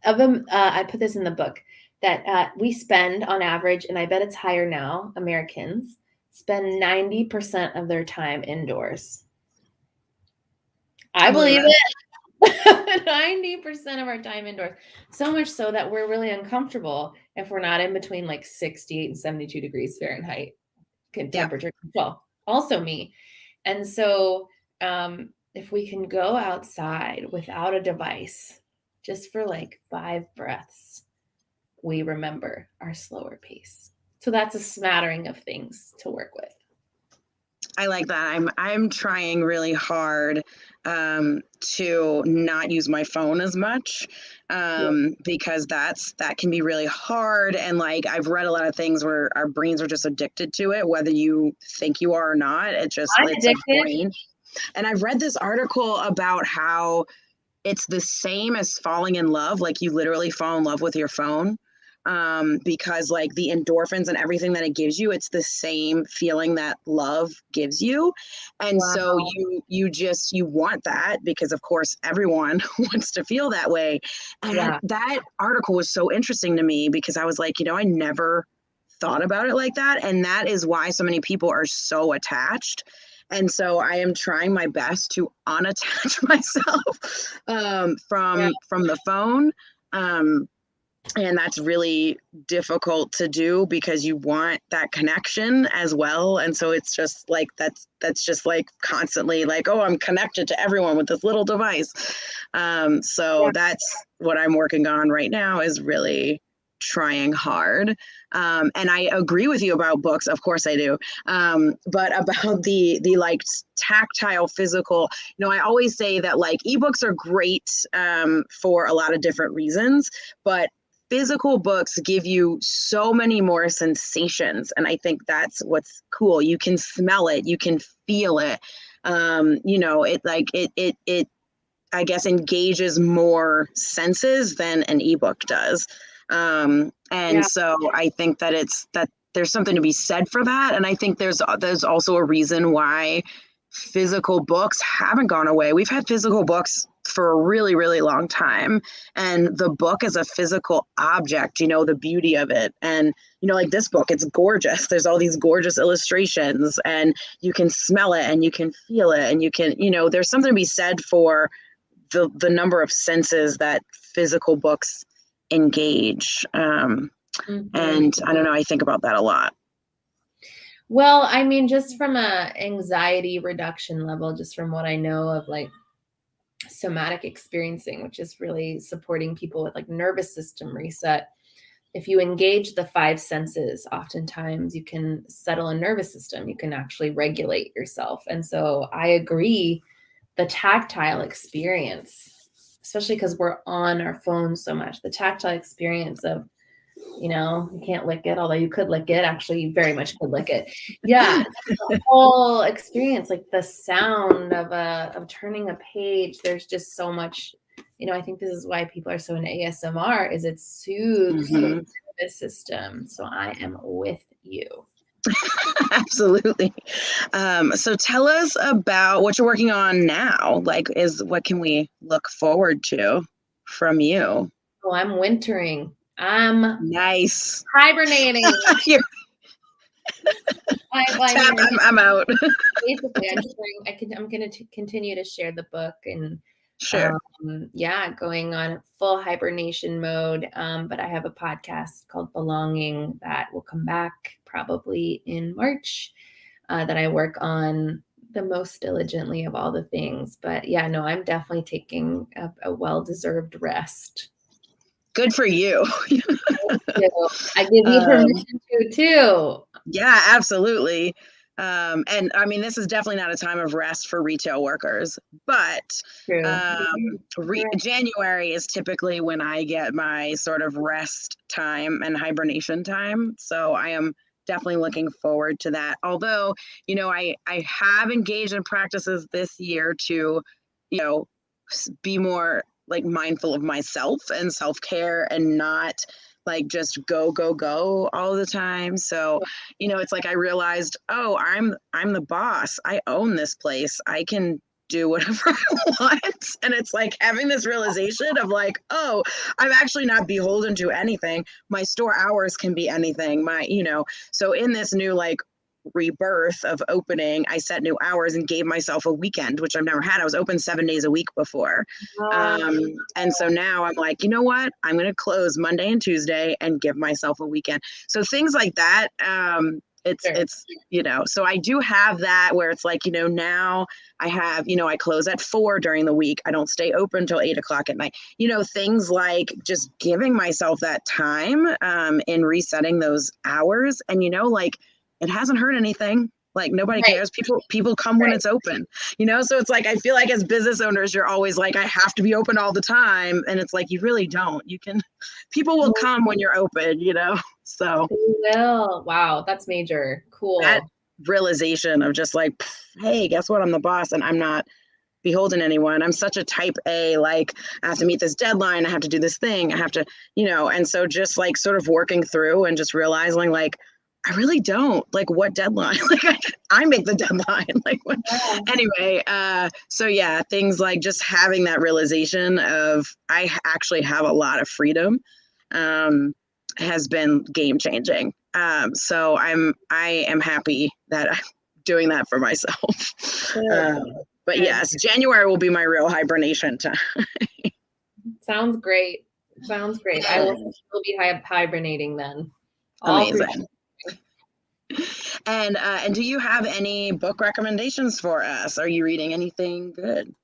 of them, I put this in the book, that we spend on average, and I bet it's higher now, Americans spend 90% of their time indoors. I believe believe it. it. 90% of our time indoors. So much so that we're really uncomfortable if we're not in between like 68 and 72 degrees Fahrenheit Yeah. temperature control. Also me. And so if we can go outside without a device, just for like 5 breaths, we remember our slower pace. So that's a smattering of things to work with. I like that. I'm trying really hard to not use my phone as much because that can be really hard. And like I've read a lot of things where our brains are just addicted to it, whether you think you are or not. It's I'm a addicted. brain. And I've read this article about how it's the same as falling in love. Like you literally fall in love with your phone because like the endorphins and everything that it gives you, it's the same feeling that love gives you. And Wow. so you want that because of course everyone wants to feel that way. And that article was so interesting to me because I was like, I never thought about it like that. And that is why so many people are so attached. And so I am trying my best to unattach myself from the phone. And that's really difficult to do because you want that connection as well. And so it's just like that's just like constantly like, oh, I'm connected to everyone with this little device. So that's what I'm working on right now, is really trying hard. And I agree with you about books, of course I do. But about the like tactile physical, I always say that like ebooks are great for a lot of different reasons, but physical books give you so many more sensations. And I think that's what's cool. You can smell it, you can feel it. It I guess engages more senses than an ebook does. So I think that there's something to be said for that. And I think there's also a reason why physical books haven't gone away. We've had physical books for a really, really long time. And the book is a physical object, the beauty of it. And, like this book, it's gorgeous. There's all these gorgeous illustrations and you can smell it and you can feel it. And you can, there's something to be said for the number of senses that physical books engage. And I don't know, I think about that a lot. Well, I mean, just from a anxiety reduction level, just from what I know of like somatic experiencing, which is really supporting people with like nervous system reset. If you engage the 5 senses, oftentimes you can settle a nervous system. You can actually regulate yourself. And so I agree, the tactile experience, especially because we're on our phones so much, the tactile experience of, you can't lick it, although you could lick it. Actually, you very much could lick it. Yeah, the whole experience, like the sound of turning a page. There's just so much. I think this is why people are so into ASMR, is it soothes the nervous system. So I am with you. Absolutely. So tell us about what you're working on now. Like, what can we look forward to from you? Oh, I'm wintering. I'm nice. Hibernating. I'm out. Basically, I'm going to continue to share the book and sure. Going on full hibernation mode. But I have a podcast called Belonging that will come back probably in March that I work on the most diligently of all the things. But yeah, no, I'm definitely taking a well-deserved rest. Good for you. I give you permission to too. Yeah, absolutely. And I mean, this is definitely not a time of rest for retail workers, but January is typically when I get my sort of rest time and hibernation time. So I am definitely looking forward to that. Although, I have engaged in practices this year to, be more like mindful of myself and self-care and not like just go all the time. So, it's like I realized, oh, I'm the boss. I own this place. I can do whatever I want. And it's like having this realization of like, oh, I'm actually not beholden to anything. My store hours can be anything. So in this new like rebirth of opening, I set new hours and gave myself a weekend, which I've never had. I was open 7 days a week before. And so now I'm like, you know what? I'm going to close Monday and Tuesday and give myself a weekend. So things like that. It's, so I do have that where it's like, now I have, I close at 4 during the week. I don't stay open till 8 o'clock at night, things like just giving myself that time in resetting those hours. And, like, it hasn't hurt anything. Like nobody cares. People come when it's open, so it's like, I feel like as business owners, you're always like, I have to be open all the time. And it's like, you really don't. People will come when you're open, so. They will. Wow. That's major. Cool. That realization of just like, hey, guess what? I'm the boss and I'm not beholden to anyone. I'm such a type A, like I have to meet this deadline. I have to do this thing. I have to, and so just like sort of working through and just realizing like, I really don't like what deadline, like I make the deadline, like what, anyway. So yeah, things like just having that realization of I actually have a lot of freedom, has been game changing. So I am happy that I'm doing that for myself. But yes, January will be my real hibernation time. Sounds great. I will still be hibernating then. Amazing. And do you have any book recommendations for us? Are you reading anything good?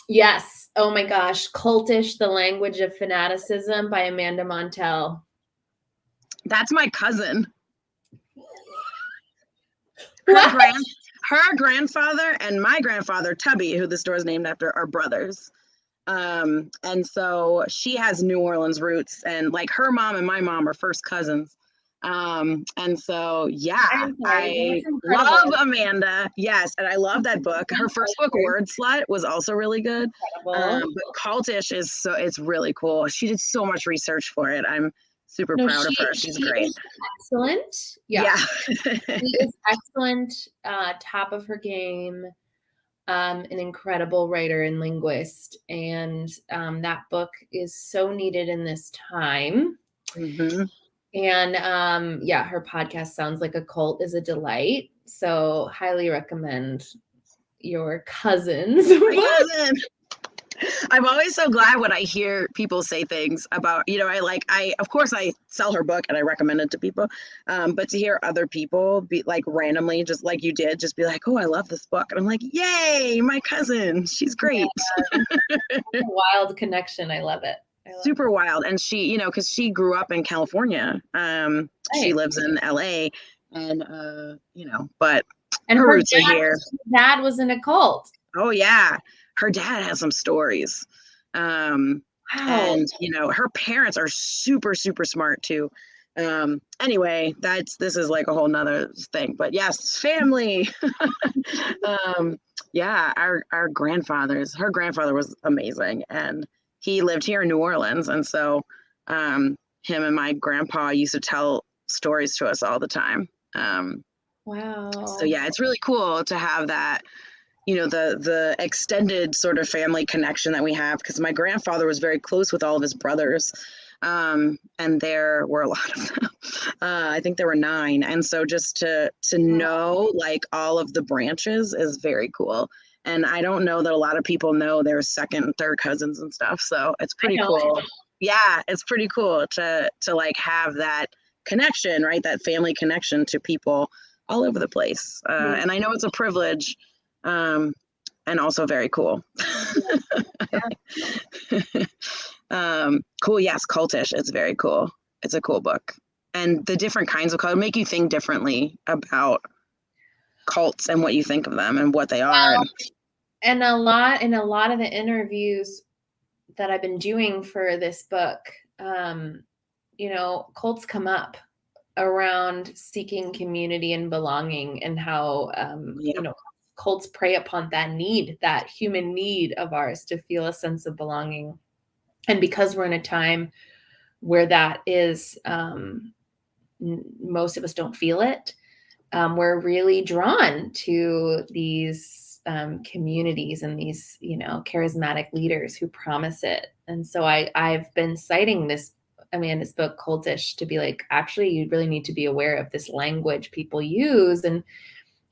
Yes. Oh my gosh. Cultish, The Language of Fanaticism by Amanda Montell. That's my cousin. Her grandfather and my grandfather, Tubby, who the store is named after, are brothers. And so she has New Orleans roots, and like her mom and my mom are first cousins. And so, yeah, I love Amanda. Yes. And I love that book. Her first book, Word Slut, was also really good. But Cultish it's really cool. She did so much research for it. I'm super proud of her. She's great. Excellent. Yeah. She is excellent. Top of her game. An incredible writer and linguist. And that book is so needed in this time. Mm-hmm. And her podcast, Sounds Like a Cult, is a delight. So highly recommend your cousin's book. My cousin. I'm always so glad when I hear people say things about, of course I sell her book and I recommend it to people. But to hear other people be like randomly, just like you did, just be like, oh, I love this book. And I'm like, yay, my cousin. She's great. Wild connection. I love it. Super wild. And she, because she grew up in California. She lives in LA and, but her roots are here. Her dad was in a cult. Oh yeah. Her dad has some stories. Wow. And, her parents are super, super smart too. Anyway, this is like a whole nother thing, but yes, family. Yeah, her grandfather was amazing. And he lived here in New Orleans. And so, him and my grandpa used to tell stories to us all the time. Wow. So yeah, it's really cool to have that, the extended sort of family connection that we have, because my grandfather was very close with all of his brothers. And there were a lot of them. I think there were 9. And so just to know like all of the branches is very cool. And I don't know that a lot of people know their second and third cousins and stuff. So it's pretty cool. Yeah, it's pretty cool to like have that connection, right? That family connection to people all over the place. And I know it's a privilege, and also very cool. Cool. Yes. Cultish. It's very cool. It's a cool book. And the different kinds of cults make you think differently about cults and what you think of them and what they are. And a lot of the interviews that I've been doing for this book, cults come up around seeking community and belonging, and how, cults prey upon that human need of ours to feel a sense of belonging. And because we're in a time where that is, most of us don't feel it, we're really drawn to these communities and these, charismatic leaders who promise it. And so I've been citing this Amanda's book, Cultish, to be like, actually, you really need to be aware of this language people use. And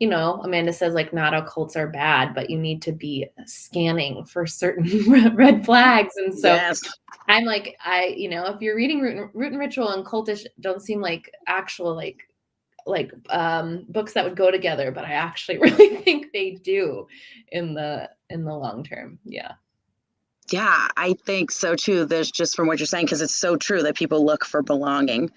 you know, Amanda says like not all cults are bad, but you need to be scanning for certain red flags. And so Yes. I'm like, you know, if you're reading Root and Ritual and Cultish don't seem like actual books that would go together, but I actually really think they do in the long term. Yeah. Yeah, I think so too. There's just from what you're saying, because it's so true that people look for belonging.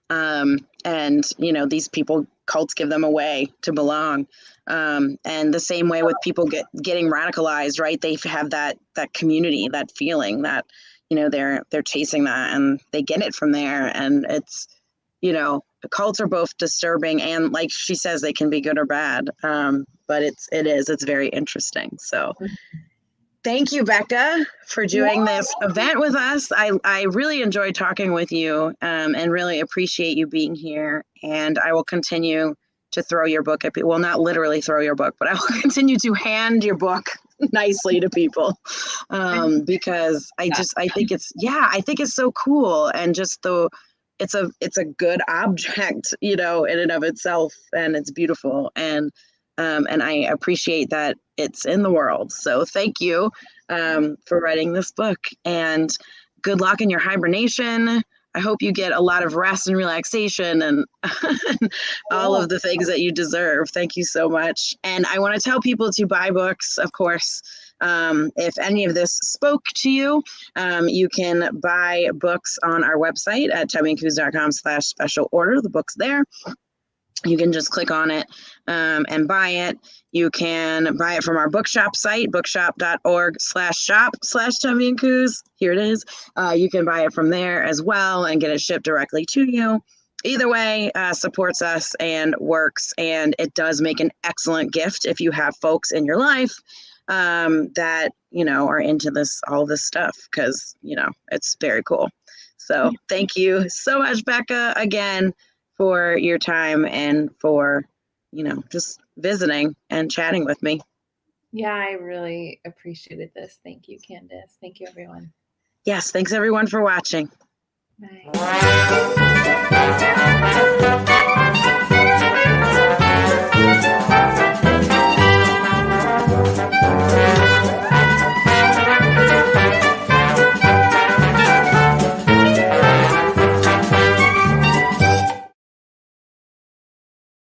And, you know, these people, cults give them a way to belong. And the same way with people getting radicalized, right? They have that community, that feeling that, you know, they're chasing that and they get it from there. And it's, you know, the cults are both disturbing and, like she says, they can be good or bad. But it's very interesting. So thank you, Becca, for doing this event with us. I really enjoyed talking with you, and really appreciate you being here. And I will continue to throw your book at people. Well, not literally throw your book, but I will continue to hand your book nicely to people, because I think it's so cool, and just it's a good object, you know, in and of itself, and it's beautiful, and I appreciate that it's in the world. So thank you, for writing this book, and good luck in your hibernation. I hope you get a lot of rest and relaxation and all of the things that you deserve. Thank you so much. And I want to tell people to buy books, of course. If any of this spoke to you, you can buy books on our website at tubbyandcoos.com/special order. The book's there. You can just click on it, and buy it. You can buy it from our bookshop site, bookshop.org/shop/tubbyandcoos. Here it is. You can buy it from there as well and get it shipped directly to you. Either way, supports us and works, and it does make an excellent gift if you have folks in your life, that, you know, are into all this stuff, because, you know, it's very cool. So thank you so much, Becca, again, for your time and for, you know, just visiting and chatting with me. Yeah, I really appreciated this. Thank you, Candace. Thank you, everyone. Yes, thanks everyone for watching. Bye.